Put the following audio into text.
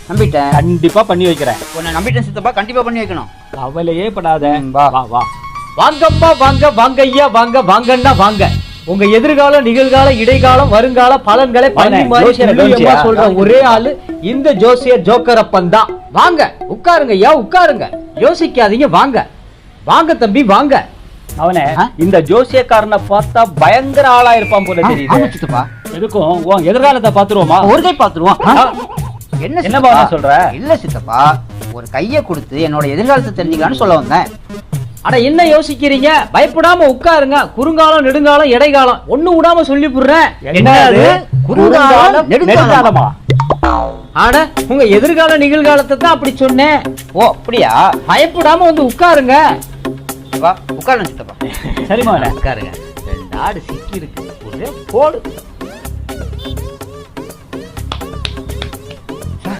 நம்பிட்டேன். கண்டிப்பா பண்ணி வைக்கிறேன். உன்னை நம்பிட்டேன் சித்தப்பா, கண்டிப்பா பண்ணி வைக்கணும். கவலையே படாத. வா வா வா. வாங்கம்மா வாங்க வாங்க ஐயா வாங்க வாங்கன்னா வாங்க. உங்க எதிர்காலம், நிகழ்காலம், இடைக்காலம், வருங்கால பலன்களை பண்ணி மாதிரி துல்லியமா சொல்ற ஒரே ஆளு இந்த ஜோசியர் ஜோக்கரப்பன் தான். வாங்க உட்காருங்க ஐயா உட்காருங்க, யோசிக்காதீங்க, வாங்க வாங்க தம்பி வாங்க. அவனே இந்த ஜோசியக்காரனை பார்த்தா பயங்கர ஆளா இருப்பான் போல ஆமா தெரியுது. சித்தப்பா, எதுக்கும் உன் எதிர்காலத்தை பாத்துருவோமா? ஒரு கை பாத்துருவோம். என்ன என்னப்பா சித்தப்பா சொல்ற? இல்ல சித்தப்பா, ஒரு கைய கொடுத்து என்னோட எதிர்காலத்தை தெரிஞ்சுக்கலான்னு சொல்ல வந்தேன். அட என்ன யோசிக்கிறீங்க? பயப்படாம உட்காருங்க. குறுங்காலம், நெடுங்காலம், இடைக்காலம் ஒண்ணு விடாம சொல்லி புடுறேன். என்னது? குறுங்காலம், நெடுங்காலமா? ஆட உங்க எதிர்கால நிகழ்காலத்தை தான் அப்படி சொன்னேன். ஓ அப்படியா? பயப்படாம வந்து உட்காருங்க. வா உட்காரணும் சித்தப்பா. சரிமா உட்காருங்க. 2 ஆடு சிக்கி இருக்கு, ஒரே போடு.